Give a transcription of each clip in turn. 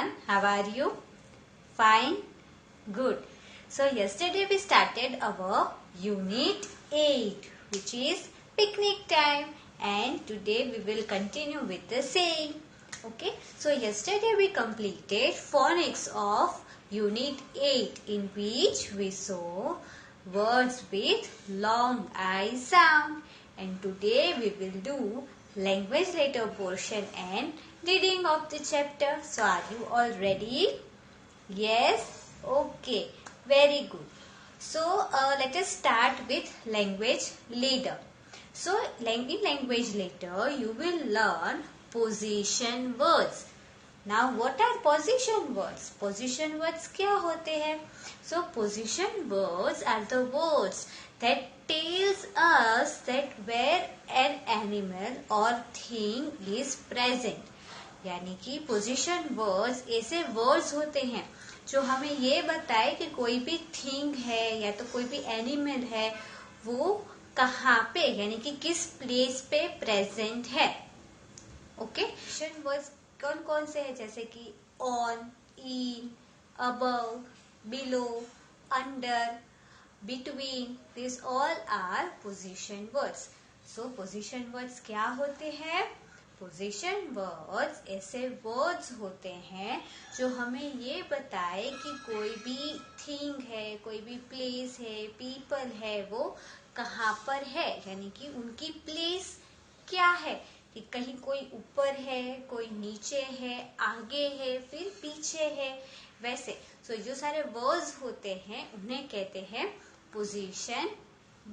everyone. How are you? Fine? Good. So yesterday we started our Unit 8, which is picnic time, and today we will continue with the same. Okay. So yesterday we completed phonics of Unit 8, in which we saw words with long I sound, and today we will do language letter portion and reading of the chapter. So are you all ready? Yes? Okay. Very good. So let us start with language letter. So in language letter you will learn possession words. Now what are possession words? Possession words क्या होते हैं? So possession words are the words that tells us that where an animal or thing is present. यानी कि position words ऐसे words होते हैं जो हमें ये बताए कि कोई भी थिंग है या तो कोई भी एनिमल है वो कहाँ पे यानी कि किस प्लेस पे प्रेजेंट है. ओके. पोजीशन वर्ड्स कौन कौन से हैं? जैसे कि on, in, above, below, under, between. These all are possession words. So possession words क्या होते हैं? Possession words ऐसे words होते हैं जो हमें ये बताए कि कोई भी thing है, कोई भी place है, people है, वो कहाँ पर है, यानी कि उनकी place क्या है, कि कहीं कोई ऊपर है, कोई नीचे है, आगे है, फिर पीछे है, वैसे. So जो सारे words होते हैं उन्हें कहते हैं possession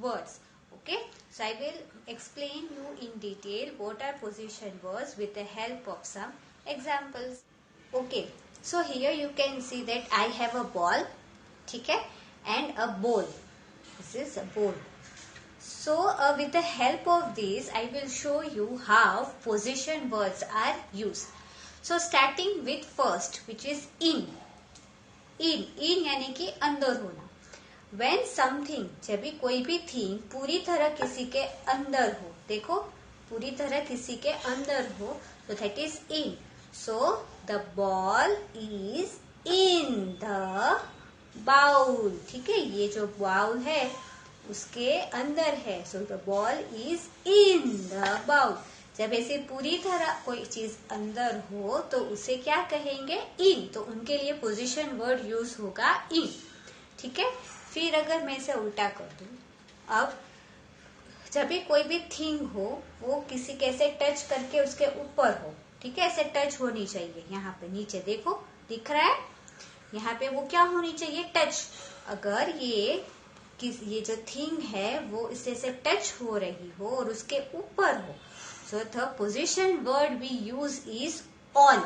words. Okay, so I will explain you in detail what are possession words with the help of some examples. Okay, so here you can see that I have a ball, ठीक है, and a bowl. This is a bowl. So with the help of this I will show you how possession words are used. So starting with first, which is in. in यानी कि अंदर होना. When something, जब भी कोई भी thing पूरी तरह किसी के अंदर हो, देखो पूरी तरह किसी के अंदर हो, तो that is in. So the ball is in the bowl. ठीक है, ये जो बाउल है उसके अंदर है. So the ball is in the bowl. जब ऐसे पूरी तरह कोई चीज अंदर हो तो उसे क्या कहेंगे? in. तो उनके लिए पोजीशन वर्ड यूज होगा in. ठीक है. फिर अगर मैं इसे उल्टा कर दूं, अब जब भी कोई भी थिंग हो वो किसी के ऐसे टच करके उसके ऊपर हो, ठीक है, ऐसे टच होनी चाहिए. यहाँ पे नीचे देखो दिख रहा है, यहाँ पे वो क्या होनी चाहिए? टच. अगर ये जो थिंग है वो इससे से टच हो रही हो और उसके ऊपर हो, so the position word we use is on.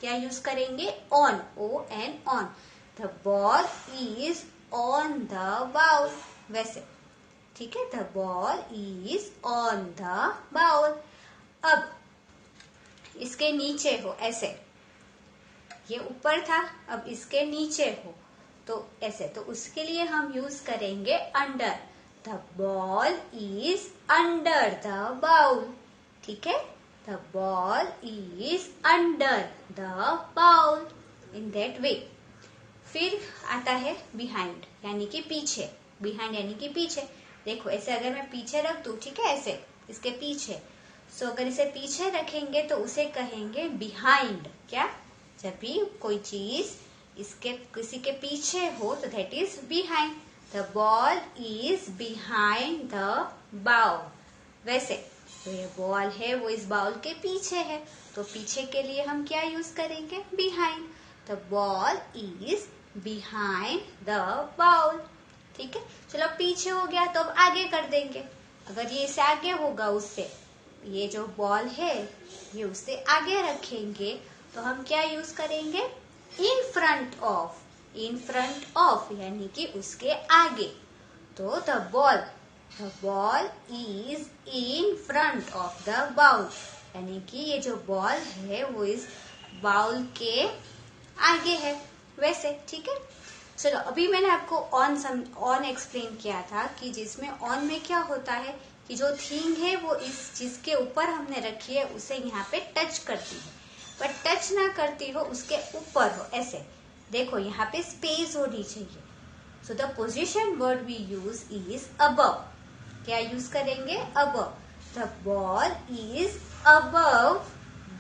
क्या यूज करेंगे? On. ON, on. The ball is on the bowl. वैसे, ठीक है, the ball is on the bowl. अब इसके नीचे हो, ऐसे, ये ऊपर था, अब इसके नीचे हो तो ऐसे, तो उसके लिए हम यूज करेंगे under. The ball is under the bowl. ठीक है, the ball is under the bowl. In that way. फिर आता है बिहाइंड, यानी कि पीछे. बिहाइंड यानी कि पीछे. देखो ऐसे अगर मैं पीछे रख दूं, ठीक है, ऐसे इसके पीछे, सो अगर इसे पीछे रखेंगे तो उसे कहेंगे बिहाइंड. क्या? जब भी कोई चीज इसके किसी के पीछे हो तो that is behind. The ball is behind the bowl. वैसे तो ये बॉल है वो इस बाउल के पीछे है, तो पीछे के लिए हम क्या यूज करेंगे? Behind. The ball is behind the bowl. ठीक है, चलो पीछे हो गया तो अब आगे कर देंगे. अगर ये इससे आगे होगा, उससे ये जो बॉल है ये उससे आगे रखेंगे तो हम क्या यूज करेंगे? In front of. In front of यानी कि उसके आगे. तो the ball is in front of the bowl, यानी कि ये जो बॉल है वो इस बाउल के आगे है. वैसे, ठीक है. चलो अभी मैंने आपको ऑन एक्सप्लेन किया था कि जिसमें ऑन में क्या होता है कि जो थिंग है वो इस जिसके ऊपर हमने रखी है उसे यहाँ पे टच करती है. बट टच ना करती हो, उसके ऊपर हो, ऐसे। देखो यहाँ पे स्पेस होनी चाहिए। So the position word we use is above. क्या यूज करेंगे? Above. The ball is above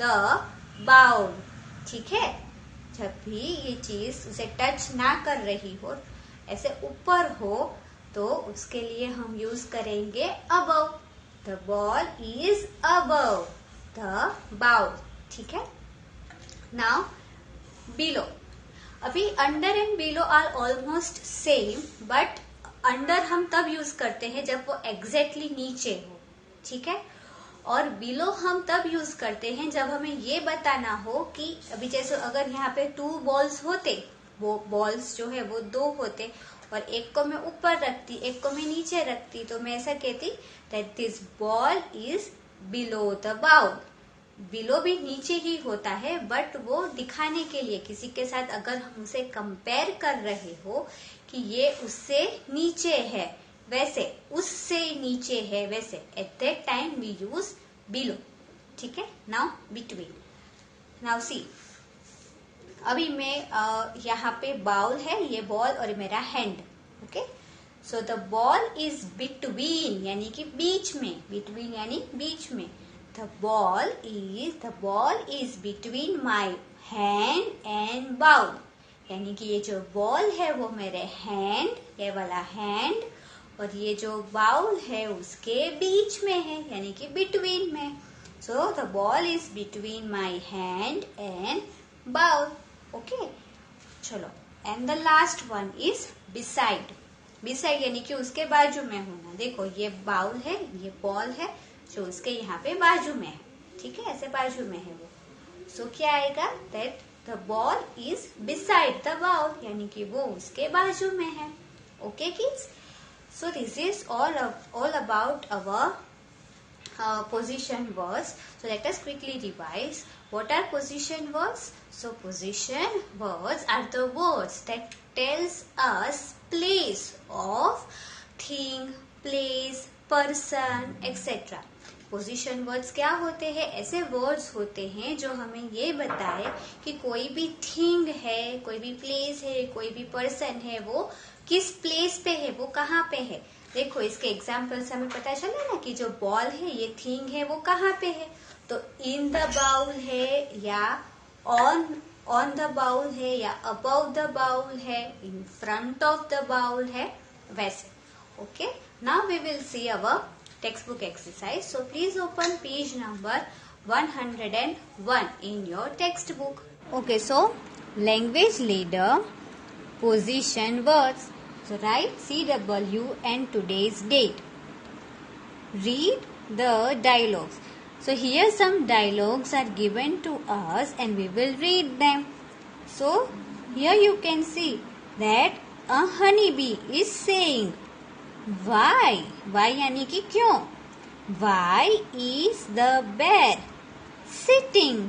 the bowl. ठीक है, जब भी ये चीज उसे टच ना कर रही हो, ऐसे ऊपर हो, तो उसके लिए हम यूज करेंगे above. The ball is above the bowl. ठीक है। Now below. अभी under and below are almost same, but under हम तब यूज करते हैं जब वो एग्जैक्टली नीचे हो। ठीक है। और बिलो हम तब यूज करते हैं जब हमें ये बताना हो कि अभी जैसे अगर यहाँ पे 2 बॉल्स होते, वो बॉल्स जो है वो 2 होते, और एक को मैं ऊपर रखती, एक को मैं नीचे रखती, तो मैं ऐसा कहती that this ball is below the bowl. Below भी नीचे ही होता है, बट वो दिखाने के लिए, किसी के साथ अगर हम उसे कंपेयर कर रहे हो कि ये उससे नीचे है, वैसे उससे नीचे है, वैसे at that time we use below. ठीक है। Now between. नाउ सी, अभी मैं यहाँ पे बाउल है, ये बॉल और मेरा hand. Okay, so the ball is between, यानी कि बीच में। बिटवीन यानी बीच में। The ball is between my hand and bowl, यानी कि ये जो बॉल है वो मेरे हैंड, ये वाला हैंड, और ये जो बाउल है उसके बीच में है, यानी कि बिटवीन में। So the ball is between my hand and bowl. Okay, चलो। And the last one is beside. Beside यानी कि उसके बाजू में होना। देखो ये बाउल है, ये बॉल है जो उसके यहाँ पे बाजू में है। ठीक है, ऐसे बाजू में है वो। सो क्या आएगा? That the ball is beside the bowl, यानी कि वो उसके बाजू में है। Okay kids, so this is all about our position words. So let us quickly revise. What are position words? So position words are the words that tells us place of thing, place, person, etc. Position words क्या होते हैं? ऐसे words होते हैं जो हमें ये बताए कि कोई भी थिंग है, कोई भी प्लेस है, कोई भी पर्सन है, वो किस प्लेस पे है, वो कहाँ पे है। देखो इसके एग्जाम्पल से हमें पता चला ना कि जो बॉल है, ये थिंग है, वो कहाँ पे है। तो इन द बाउल है, या ऑन द बाउल है, या अबव द बाउल है, in front of the bowl है, वैसे। Okay, now we will see our textbook exercise. So please open page number 101 in your textbook. Okay, so language leader, position words. So write CW and today's date. Read the dialogues. So here some dialogues are given to us and we will read them. So here you can see that a honeybee is saying, Why? Why यानी कि क्यों? Why is the bear sitting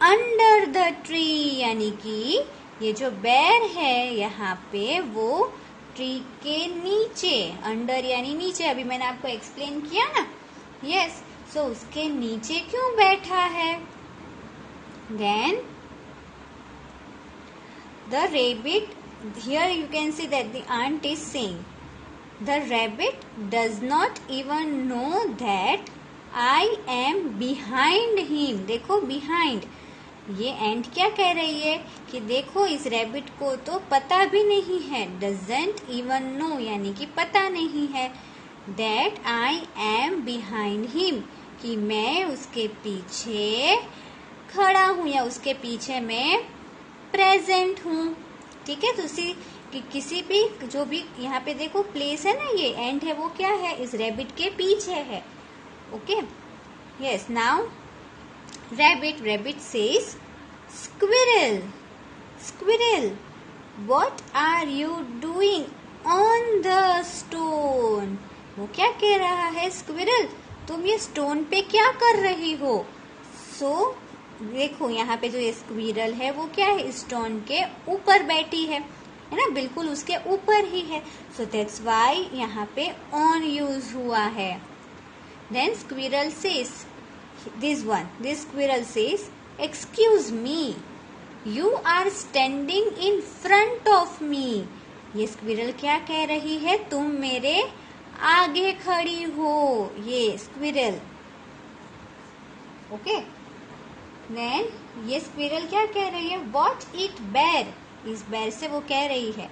under the tree? यानी कि ये जो bear है यहाँ पे वो ट्री के नीचे, अंडर यानी नीचे, अभी मैंने आपको एक्सप्लेन किया ना। यस, सो उसके नीचे क्यों बैठा है? Then the rabbit, here you can see that the aunt is saying, The rabbit does not even know that I am behind him. देखो behind, ये एंड क्या कह रही है कि देखो इस रैबिट को तो पता भी नहीं है। Doesn't even know यानी कि पता नहीं है। That I am behind him, कि मैं उसके पीछे खड़ा हूँ या उसके पीछे मैं प्रेजेंट हूँ। ठीक है, तो कि किसी भी जो भी यहाँ पे देखो प्लेस है ना, ये एंड है, वो क्या है? इस रैबिट के पीछे है। Okay, yes. Now rabbit says squirrel, squirrel what are you doing on the stone? वो क्या कह रहा है? स्क्विरल, तुम ये स्टोन पे क्या कर रही हो? सो देखो यहाँ पे जो ये स्क्विरल है वो क्या है? स्टोन के ऊपर बैठी है ना, बिल्कुल उसके ऊपर ही है। सो दैट्स वाई यहाँ पे ऑन यूज हुआ है। Then squirrel says, this squirrel says excuse me, you are standing in front of me. ये स्क्विरल क्या कह रही है? तुम मेरे आगे खड़ी हो, ये स्क्विरल। ओके, देन ये स्क्विरल क्या कह रही है? वॉच इट बेर, इस बेर से वो कह रही है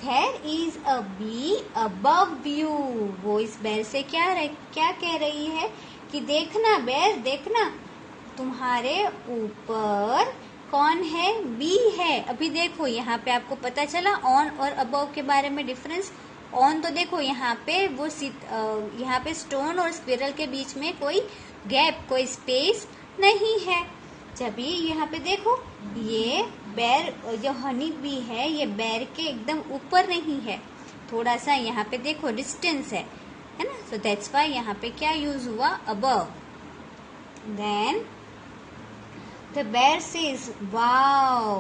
There is a bee above you। वो इस बेर से क्या कह रही है कि देखना बेर, देखना तुम्हारे ऊपर कौन है? बी है। अभी देखो यहाँ पे आपको पता चला ऑन और अबव के बारे में डिफरेंस। ऑन तो देखो यहाँ पे वो यहाँ पे स्टोन और स्क्विरल के बीच में कोई गैप, कोई स्पेस नहीं है। जब यहाँ पे देखो ये बेर जो हनी बी है ये बेर के एकदम ऊपर नहीं है, थोड़ा सा यहाँ पे देखो डिस्टेंस है ना। सो दैट्स व्हाई यहाँ पे क्या यूज हुआ? Above. Then the bear says wow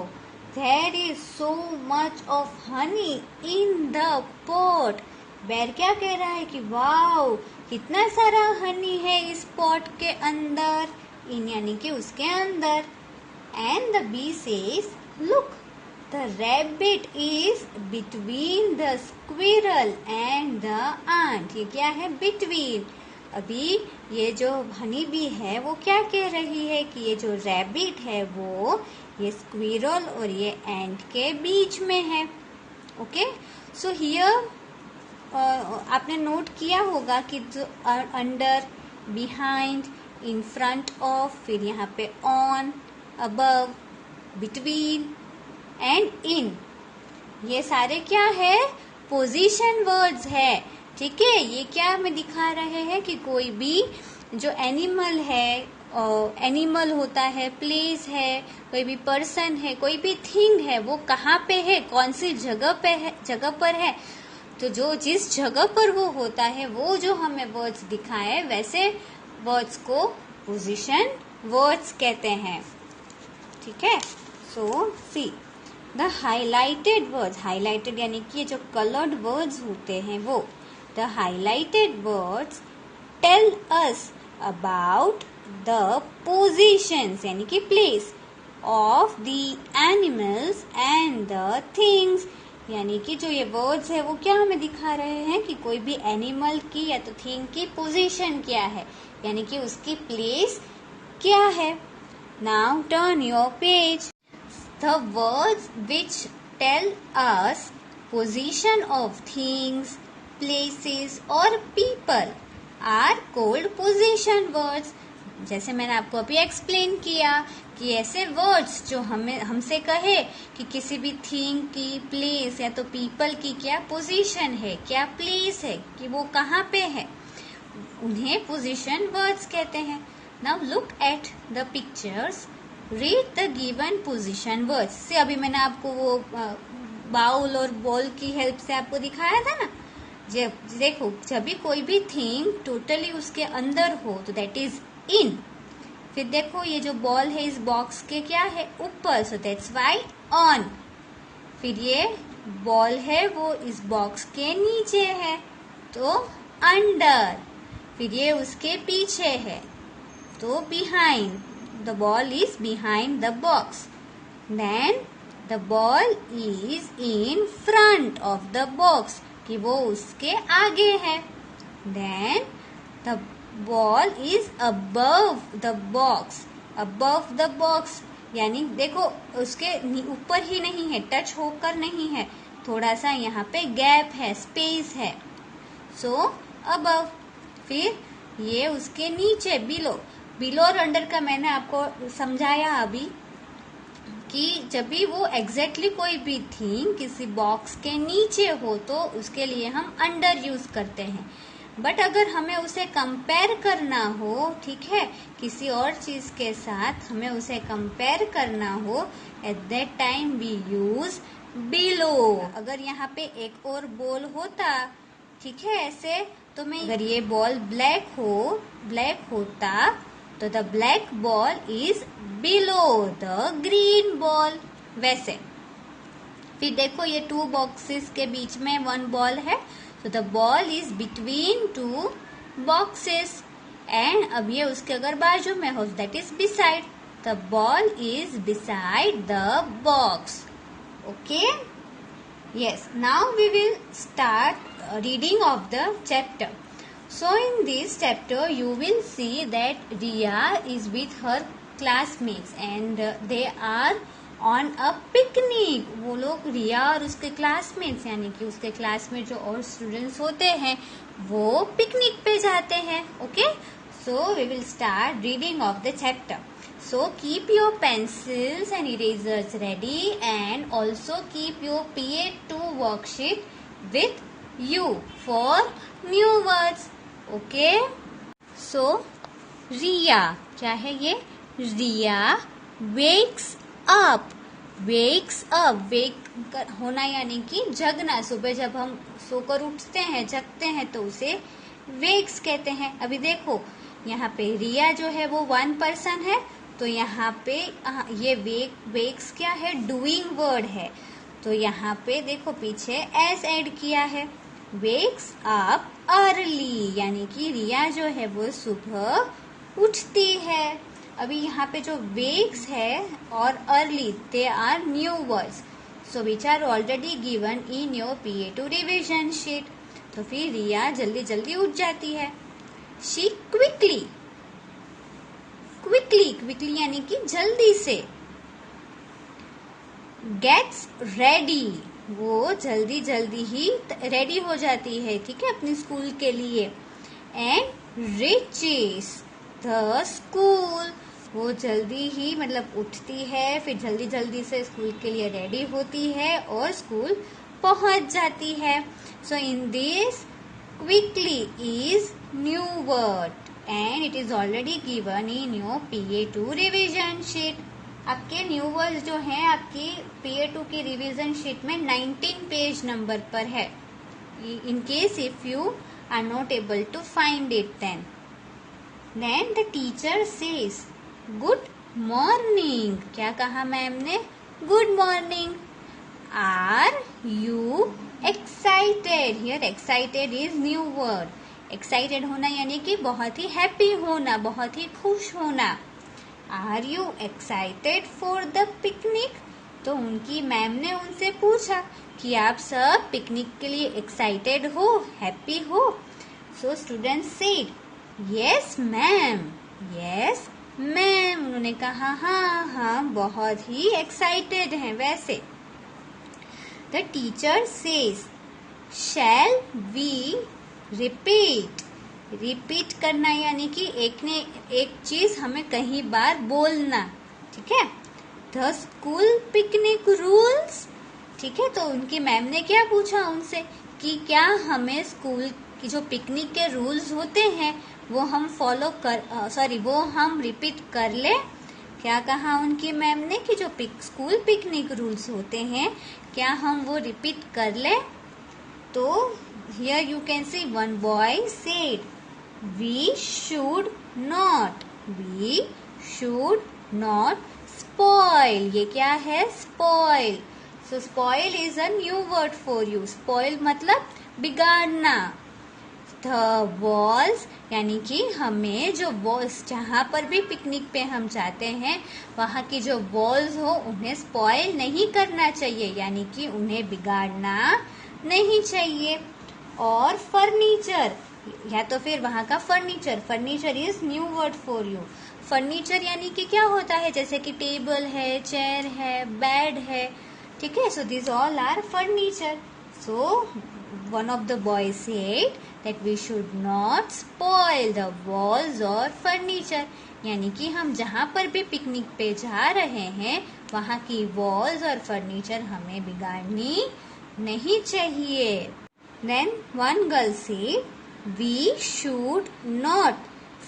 there is so much of honey in the pot. Bear क्या कह रहा है कि वाओ कितना सारा हनी है इस पॉट के अंदर, इन यानी कि उसके अंदर। And the bee says look the rabbit is between the squirrel and the ant. ये क्या है? बिटवीन। अभी ये जो हनी बी है वो क्या कह रही है कि ये जो रैबिट है वो ये स्क्विरल और ये एंट के बीच में है। ओके, सो हियर आपने नोट किया होगा कि जो under, behind, in front of, फिर यहाँ पे on, above, between and in, ये सारे क्या है? पोजीशन वर्ड्स है। ठीक है, ये क्या हमें दिखा रहे हैं कि कोई भी जो एनिमल है, एनिमल होता है, प्लेस है, कोई भी पर्सन है, कोई भी थिंग है, वो कहाँ पे है, कौन सी जगह पे है, जगह पर है। तो जो जिस जगह पर वो होता है वो जो हमें वर्ड्स दिखाए वैसे वर्ड्स को पोजीशन वर्ड्स कहते हैं। ठीक है, so see the highlighted words, highlighted यानी कि जो कलर्ड वर्ड्स होते हैं वो, the highlighted words tell us about the positions यानी कि place of the animals and the things. यानी कि जो ये वर्ड्स है वो क्या हमें दिखा रहे हैं कि कोई भी एनिमल की या तो थिंग की पोजीशन क्या है, यानी कि उसकी प्लेस क्या है। Now turn your page. The words which tell us position of things, places or people are called possession words। जैसे मैंने आपको अभी एक्सप्लेन किया कि ऐसे वर्ड्स जो हमसे कहे कि किसी भी थिंग की, प्लेस या तो पीपल की क्या पोजीशन है, क्या प्लेस है, कि वो कहाँ पे है, उन्हें पोजीशन वर्ड्स कहते हैं। Now look at the pictures, read the given position words. से अभी मैंने आपको वो बाउल और बॉल की हेल्प से आपको दिखाया था ना। जब देखो जब भी कोई भी थिंग टोटली उसके अंदर हो तो दैट इज इन। फिर देखो ये जो बॉल है इस बॉक्स के क्या है? ऊपर, सो दैट्स व्हाई ऑन। फिर ये बॉल है वो इस बॉक्स के नीचे है तो अंडर। फिर ये उसके पीछे है तो behind. The ball is behind the box. Then the ball is in front of the box, कि वो उसके आगे है। Then the ball is above the box. Above the box यानी देखो उसके ऊपर ही नहीं है, टच होकर नहीं है, थोड़ा सा यहाँ पे गैप है, स्पेस है। So above। फिर ये उसके नीचे, बिलो। बिलो और अंडर का मैंने आपको समझाया अभी कि जब भी वो एग्जैक्टली कोई भी थिंग किसी बॉक्स के नीचे हो तो उसके लिए हम अंडर यूज करते हैं। बट अगर हमें उसे कंपेयर करना हो, ठीक है, किसी और चीज के साथ हमें उसे कंपेयर करना हो, at that time we use below. अगर यहाँ पे एक और बॉल होता, ठीक है, ऐसे तो मैं अगर ये बॉल ब्लैक होता तो the black ball is below the green ball, वैसे। फिर देखो ये 2 बॉक्सेस के बीच में 1 बॉल है तो the ball is between 2 boxes. And अब ये उसके अगर बाजू में हो that is beside. The ball is beside the box. Okay? Yes. Now we will start reading of the chapter. So in this chapter you will see that Riya is with her classmates and they are on a picnic. वो लोग रिया और उसके classmates यानी कि उसके classmate जो और students होते हैं वो पिकनिक पे जाते हैं. Okay, so we will start reading of the chapter. So keep your pencils and erasers ready and also keep your PA2 worksheet with you for new words. Okay, so Riya क्या है ये? Riya wakes up. Wakes up, wake होना यानी कि जगना. सुबह जब हम सोकर उठते हैं, जगते हैं तो उसे वेक्स कहते हैं. अभी देखो यहाँ पे रिया जो है वो 1 पर्सन है, तो यहाँ पे ये वेक्स क्या है? डूइंग वर्ड है. तो यहाँ पे देखो पीछे एस ऐड किया है. वेक्स अप अर्ली यानी कि रिया जो है वो सुबह उठती है. अभी यहाँ पे जो वेक्स है और early they are new words, so which are already given in your PA2 revision sheet. तो फिर रिया जल्दी जल्दी उठ जाती है. शी क्विकली, क्विकली क्विकली यानी कि जल्दी से. गेट्स रेडी, वो जल्दी जल्दी ही रेडी हो जाती है, ठीक है, अपने स्कूल के लिए. एंड रीचेस द स्कूल, वो जल्दी ही मतलब उठती है, फिर जल्दी जल्दी से स्कूल के लिए रेडी होती है और स्कूल पहुंच जाती है. So in this quickly is new word and it is already given in your PA2 revision sheet. आपके न्यू वर्ड्स जो हैं आपकी PA2 की रिविजन शीट में 19 पेज नंबर पर है. In case if you are not able to find it then the teacher says good morning. क्या कहा मैम ने? good morning. Are you excited? Here excited is new word. excited होना यानी कि बहुत ही हैप्पी होना, बहुत ही खुश होना. Are you excited for the picnic? तो उनकी मैम ने उनसे पूछा कि आप सब पिकनिक के लिए एक्साइटेड हो, हैप्पी हो. So students said yes ma'am, yes ma'am. उन्होंने कहा हाँ, बहुत ही एक्साइटेड हैं वैसे. The teacher says shall we repeat. Repeat करना यानी कि एक चीज हमें कई बार बोलना, ठीक है. द स्कूल पिकनिक रूल्स, ठीक है. तो उनकी मैम ने क्या पूछा उनसे कि क्या हमें स्कूल की जो पिकनिक के रूल्स होते हैं वो हम वो हम रिपीट कर ले. क्या कहा उनकी मैम ने कि जो स्कूल पिकनिक रूल्स होते हैं क्या हम वो रिपीट कर ले. तो here you can see one boy said we should not spoil. ये क्या है? Spoil. So spoil is a new word for you. Spoil मतलब बिगाड़ना. द वॉल्स यानी कि हमें जो वॉल्स, जहाँ पर भी पिकनिक पे हम जाते हैं वहाँ की जो वॉल्स हो उन्हें स्पॉइल नहीं करना चाहिए, यानी कि उन्हें बिगाड़ना नहीं चाहिए. और फर्नीचर या तो फिर वहाँ का furniture. Furniture is new word for you. Furniture यानी कि क्या होता है? जैसे कि टेबल है, चेयर है, बेड है, ठीक है. So this all are furniture. So one of the boys said that we should not spoil the walls or furniture. यानी कि हम जहाँ पर भी पिकनिक पे जा रहे हैं वहाँ की वॉल्स और फर्नीचर हमें बिगाड़नी नहीं चाहिए. Then one girl said we should not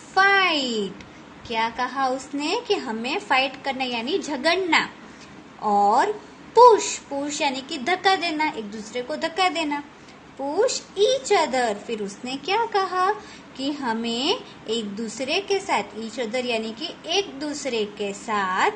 fight. क्या कहा उसने? कि हमें फाइट करना यानी झगड़ना. और पुश यानी कि धक्का देना, एक दूसरे को धक्का देना. Push each other. फिर उसने क्या कहा कि हमें एक दूसरे के साथ, ईच अदर यानी कि एक दूसरे के साथ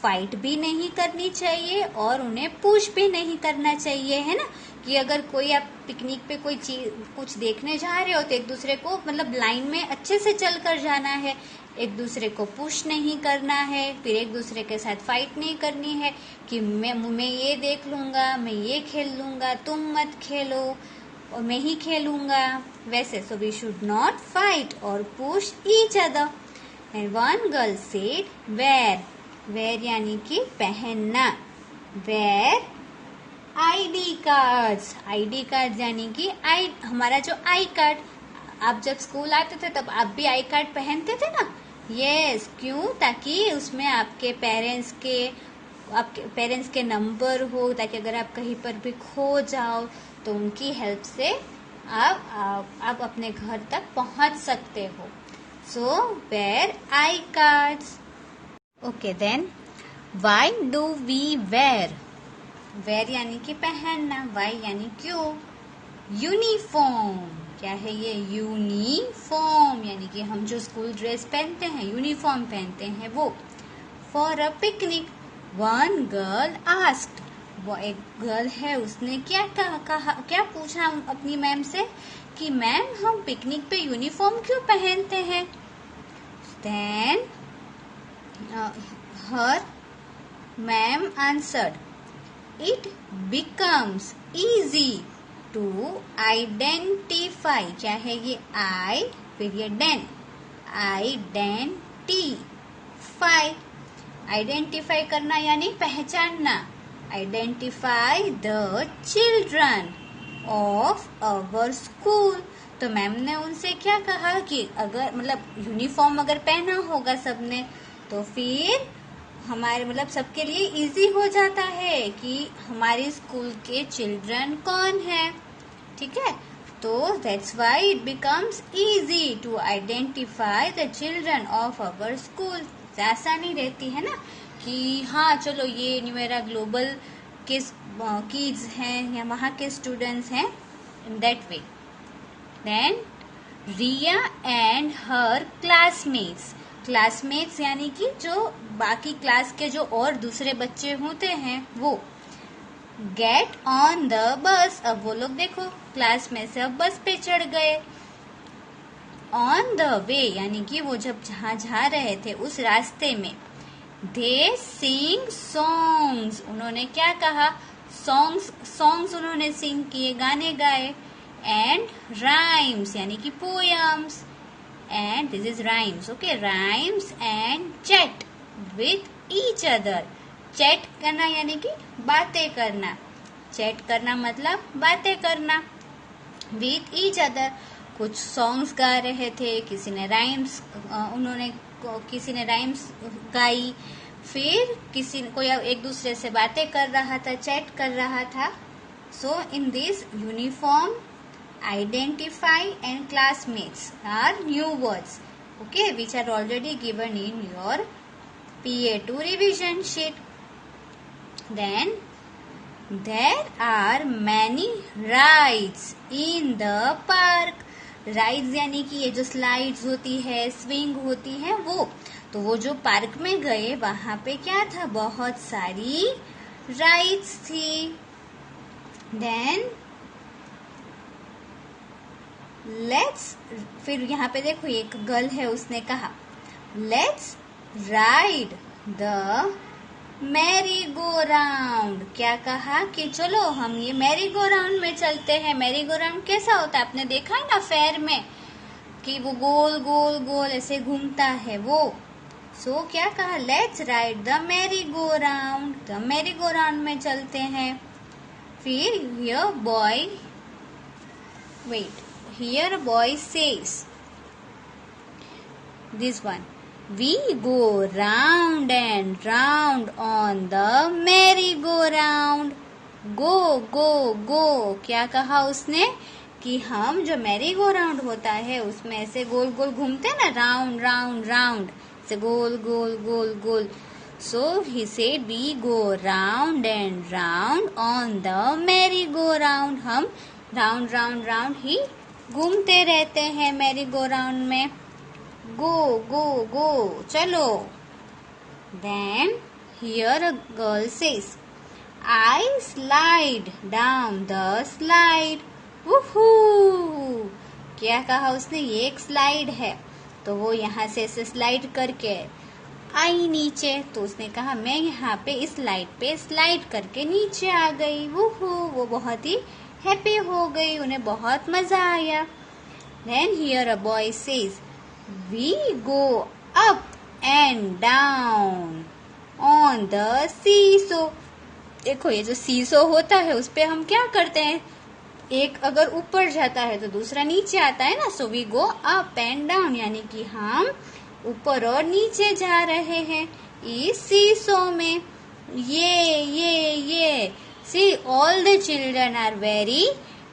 फाइट भी नहीं करनी चाहिए और उन्हें पुश भी नहीं करना चाहिए, है ना. कि अगर कोई पिकनिक पे कोई चीज कुछ देखने जा रहे हो तो एक दूसरे को मतलब लाइन में अच्छे से चल कर जाना है, एक दूसरे को पुश नहीं करना है, फिर एक दूसरे के साथ फाइट नहीं करनी है कि मैं ये देख लूंगा, मैं ये खेल लूंगा, तुम मत खेलो और मैं ही खेलूंगा, वैसे. So we should not fight और push each other. And one girl said wear. Wear यानी कि पहनना. Wear ID cards. ID card यानी कि हमारा जो आई कार्ड. आप जब स्कूल आते थे तब आप भी आई कार्ड पहनते थे ना. यस, क्यों? ताकि उसमें आपके पेरेंट्स के नंबर हो, ताकि अगर आप कहीं पर भी खो जाओ तो उनकी हेल्प से आप अपने घर तक पहुंच सकते हो. So wear I cards. Okay then, why do we wear. Wear यानी कि पहनना, वाई यानी क्यों. यूनिफॉर्म. क्या है ये? यूनिफॉर्म यानी कि हम जो स्कूल ड्रेस पहनते हैं, यूनिफॉर्म पहनते हैं वो. For a picnic. One girl asked. वो एक गर्ल है, उसने क्या कहा क्या पूछा अपनी मैम से कि मैम हम पिकनिक पे यूनिफॉर्म क्यों पहनते हैं. Then her ma'am answered, it becomes easy to identify. क्या है ये? I फिर ये den. Identify करना यानी पहचानना. Identify the children of our school. तो मैम ने उनसे क्या कहा कि अगर मतलब यूनिफॉर्म अगर पहना होगा सबने तो फिर हमारे मतलब सबके लिए इजी हो जाता है कि हमारी स्कूल के चिल्ड्रन कौन है. ठीक है, तो that's why it becomes easy to identify the children of our school. आसानी रहती है ना कि हाँ चलो ये न्यूएरा ग्लोबल के किड्स हैं या वहाँ के स्टूडेंट्स हैं. In that way. Then Riya and her classmates यानी कि जो बाकी क्लास के जो और दूसरे बच्चे होते हैं वो. Get on the bus. अब वो लोग देखो क्लास में से अब बस पे चढ़ गए. ऑन द वे यानी कि वो जब जहाँ जा रहे थे उस रास्ते में. दे सिंग सॉन्ग्स. उन्होंने क्या कहा? सॉन्ग्स उन्होंने सिंग किए, गाने गाए. एंड राइम्स यानी कि poems. And this is rhymes. Okay, rhymes and chat with each other. Chat करना यानी कि बातें करना. Chat करना मतलब बातें करना. With each other. कुछ songs गा रहे थे, किसी ने राइम्स गाई, फिर कोई एक दूसरे से बातें कर रहा था, चैट कर रहा था. So in this uniform, identify and classmates are new words, okay, which are already given in your PA2 revision sheet. Then there are many rides in the park. Rides यानी कि ये जो स्लाइड्स होती है, swing होती है वो. तो वो जो पार्क में गए वहां पे क्या था? बहुत सारी राइड्स थी. देन फिर यहाँ पे देखो एक गर्ल है, उसने कहा let's ride the merry go round. क्या कहा कि चलो हम ये मैरी गो राउंड में चलते हैं. मैरी गो राउंड कैसा होता है? आपने देखा है ना फेयर में कि वो गोल गोल गोल ऐसे घूमता है वो. सो क्या कहा? Let's ride the merry go round. The merry go round में चलते हैं. फिर Here a boy says, this one, we go round and round on the merry-go-round. go. क्या कहा उसने? कि हम जो मैरी गो राउंड होता है उसमें ऐसे गोल गोल घूमते हैं ना, राउंड ऐसे गोल. So he said we go round and round on the merry-go-round. हम राउंड ही घूमते रहते हैं मैरी गो राउंड में. गो चलो. Then here a girl says, I slide down the slide. वूहू। क्या कहा उसने, ये एक स्लाइड है, तो वो यहाँ से ऐसे स्लाइड करके आई नीचे। तो उसने कहा मैं यहाँ पे इस स्लाइड पे स्लाइड करके नीचे आ गई। वूहू, वो बहुत ही हैप्पी हो गई, उन्हें बहुत मजा आया। Then here a boy says, we go up and down on the seesaw. देखो ये जो सीसो होता है उस पे हम क्या करते हैं, एक अगर ऊपर जाता है तो दूसरा नीचे आता है ना। So we go up and down, यानी कि हम ऊपर और नीचे जा रहे हैं इस सीसो में। ये see all the children are very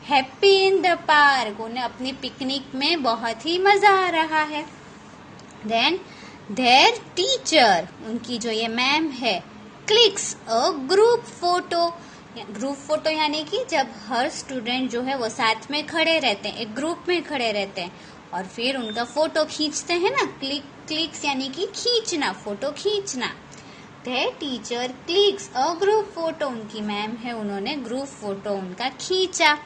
happy in the park. उन्हें अपनी पिकनिक में बहुत ही मजा आ रहा है। देन देयर टीचर, उनकी जो ये मैम है, clicks a group photo. Group photo यानी कि जब हर स्टूडेंट जो है वो साथ में खड़े रहते हैं, एक ग्रुप में खड़े रहते हैं और फिर उनका फोटो खींचते हैं ना। क्लिक्स यानी कि खींचना, फोटो खींचना। There teacher clicks a group photo, उनकी मैम है, उन्होंने ग्रुप फोटो उनका खींचा।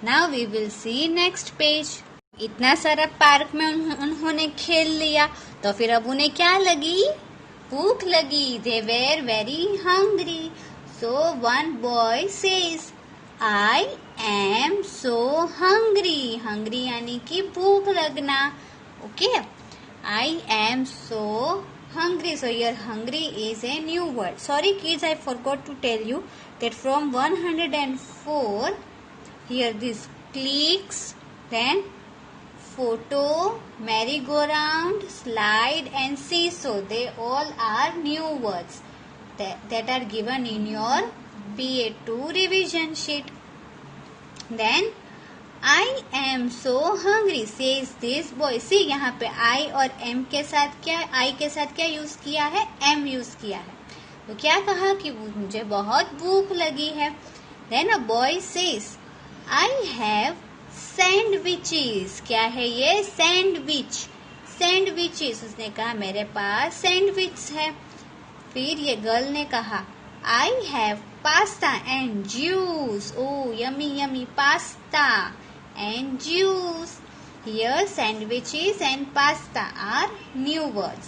Now we will see next page. इतना सारा पार्क में उन्होंने खेल लिया, तो फिर अब उन्हें क्या लगी, भूख लगी। They were very hungry. So one boy says, I am so hungry. Hungry यानी कि भूख लगना। Okay, I am so hungry. So here hungry is a new word. Sorry kids, I forgot to tell you that from 104 here this clicks, then photo, merry-go-round, slide and seesaw, they all are new words that are given in your PA2 revision sheet. Then I am so hungry says this boy. See यहाँ पे I और M के साथ क्या, I के साथ क्या use किया है, M यूज किया है। तो क्या कहा कि मुझे बहुत भूख लगी है। Then a boy says, I have sandwiches. क्या है ये, सैंडविच। सैंडविचेस, उसने कहा मेरे पास सैंडविच है। फिर ये गर्ल ने कहा, I have pasta and juice. Oh, yummy, yummy pasta and juice. Here sandwiches and pasta are new words.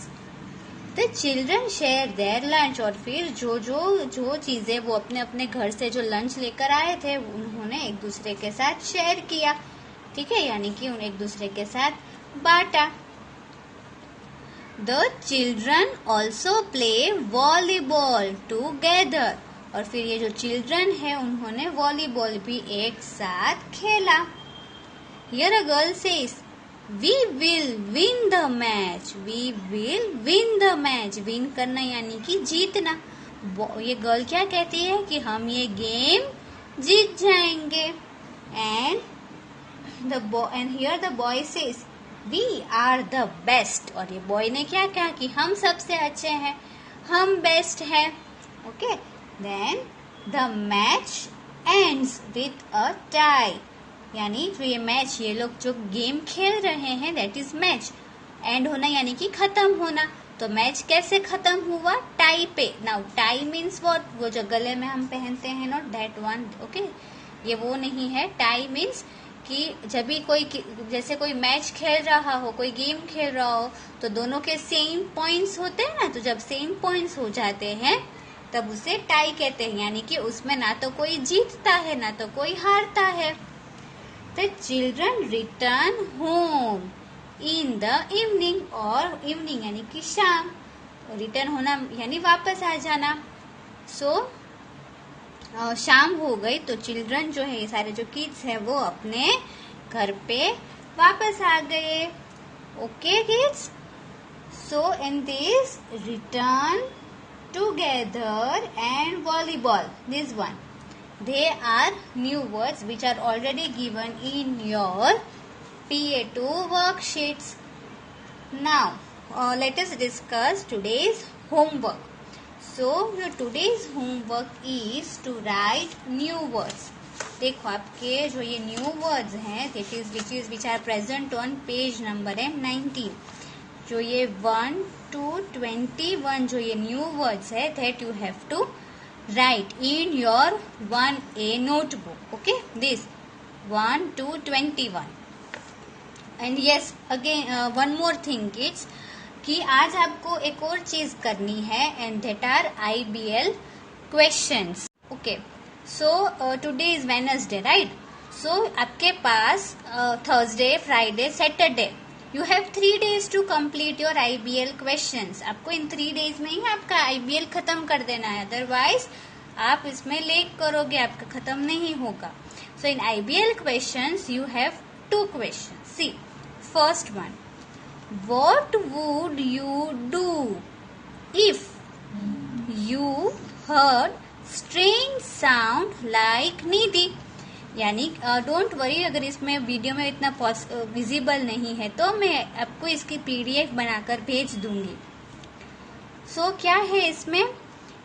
The children share their lunch. और फिर जो चीजें वो अपने अपने घर से जो लंच लेकर आए थे उन्होंने एक दूसरे के साथ शेयर किया। ठीक है, यानी कि उन्हें एक दूसरे के साथ बांटा। The children also play volleyball together. और फिर ये जो चिल्ड्रन है उन्होंने वॉलीबॉल भी एक साथ खेला। Here a girl says, we will win the match. We will win the match. Win करना यानी कि जीतना। ये गर्ल क्या कहती है कि हम ये गेम जीत जाएंगे। And here the boy says, we are the best. और ये बॉय ने क्या कहा कि हम सबसे अच्छे हैं, हम बेस्ट हैं। Okay, then the match ends with a tie. यानी जो ये मैच, ये लोग जो गेम खेल रहे हैं दैट इज मैच। एंड होना यानी कि खत्म होना। तो मैच कैसे खत्म हुआ, टाई पे। नाउ टाई मीन्स व्हाट, वो जो गले में हम पहनते हैं, नॉट दैट वन। ओके, ये वो नहीं है। टाई मीन्स कि जब भी कोई, जैसे कोई मैच खेल रहा हो, कोई गेम खेल रहा हो, तो दोनों के सेम पॉइंट्स होते हैं ना। तो जब सेम पॉइंट्स हो जाते हैं तब उसे टाई कहते हैं, यानी कि उसमें ना तो कोई जीतता है ना तो कोई हारता है। The children return home in the evening. और इवनिंग यानी कि शाम, रिटर्न होना यानी वापस आ जाना। शाम हो गई तो चिल्ड्रन जो है, ये सारे जो किड्स है वो अपने घर पे वापस आ गए। Okay kids, so in this return together and volleyball, this one, they are new words which are already given in your PA2 worksheets. Now let us discuss today's homework. So your today's homework is to write new words. देखो आपके जो ये new words हैं which are present on page number 19. जो ये 1 to 21 जो ये new words है that you have to write in your 1A notebook. Okay, this 1 to 21. And yes again one more thing kids कि आज आपको एक और चीज करनी है and that are IBL questions. Okay, so today is Wednesday right. So आपके पास Thursday, Friday, Saturday you have 3 days to complete your IBL questions. आपको इन 3 days में ही आपका IBL खत्म कर देना है, अदरवाइज आप इसमें लेट करोगे, आपका खत्म नहीं होगा. सो इन IBL questions you have 2 questions. See, first one. What would you do if you heard strange sound like Nidhi? यानी डोंट वरी, अगर इसमें वीडियो में इतना विजिबल नहीं है तो मैं आपको इसकी PDF बनाकर भेज दूंगी. सो क्या है इसमें,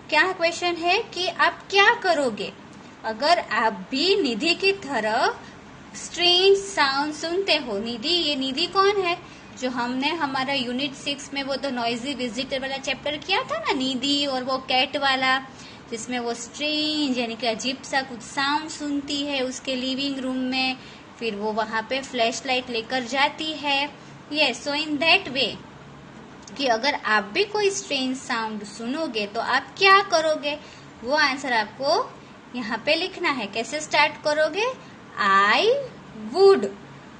क्या क्वेश्चन है कि आप क्या करोगे अगर आप भी निधि की तरह स्ट्रेंज साउंड सुनते हो. निधि, ये निधि कौन है? जो हमने हमारा यूनिट 6 में वो तो नॉइजी विजिटर वाला चैप्टर किया था ना, निधि और वो कैट वाला, जिसमें वो स्ट्रेंज यानी कि अजीब सा कुछ साउंड सुनती है उसके लिविंग रूम में, फिर वो वहां पे फ्लैश लाइट लेकर जाती है. यस, सो इन दैट वे कि अगर आप भी कोई स्ट्रेंज साउंड सुनोगे तो आप क्या करोगे, वो आंसर आपको यहाँ पे लिखना है. कैसे स्टार्ट करोगे? आई वुड,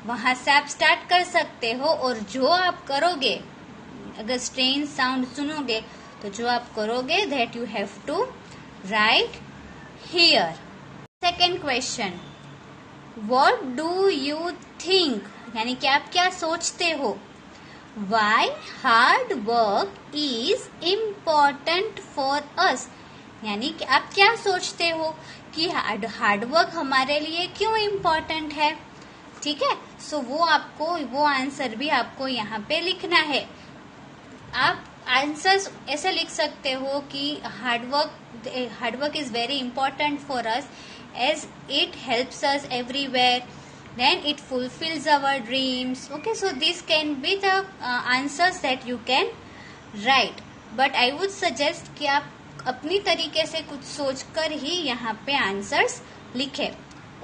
वहां से आप स्टार्ट कर सकते हो. और जो आप करोगे अगर स्ट्रेंज साउंड सुनोगे तो जो आप करोगे that you have to write here. Second question, what do you think, यानी कि आप क्या सोचते हो. Why hard work is important for us, यानी कि आप क्या सोचते हो कि हार्ड वर्क हमारे लिए क्यों इम्पोर्टेंट है. ठीक है, सो वो आपको वो आंसर भी आपको यहाँ पे लिखना है. आप आंसर्स ऐसे लिख सकते हो कि hard work is very important for us as it helps us everywhere, then it fulfils our dreams. Okay, so this can be the answers that you can write. But I would suggest कि आप अपनी तरीके से कुछ सोचकर ही यहाँ पे answers लिखे.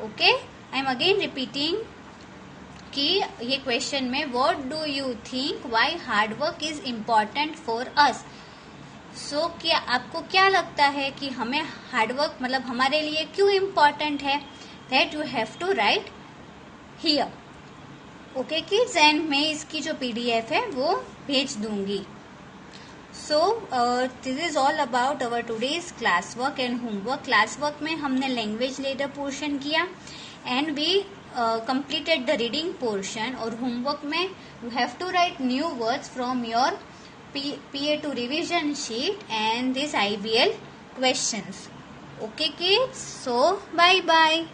Okay, I am again repeating कि ये क्वेश्चन में what do you think why hard work is important for us. So क्या आपको क्या लगता है कि हमें हार्ड वर्क मतलब हमारे लिए क्यों इम्पोर्टेंट है, that you have to write here. Okay kids, and मैं इसकी जो PDF है वो भेज दूंगी. So this is all about our today's class work and homework. Class work में हमने लैंग्वेज लेटर पोर्शन किया and we completed the reading portion. और homework में you have to write new words from your PA2 revision sheet and this IBL questions. Okay kids, so bye bye.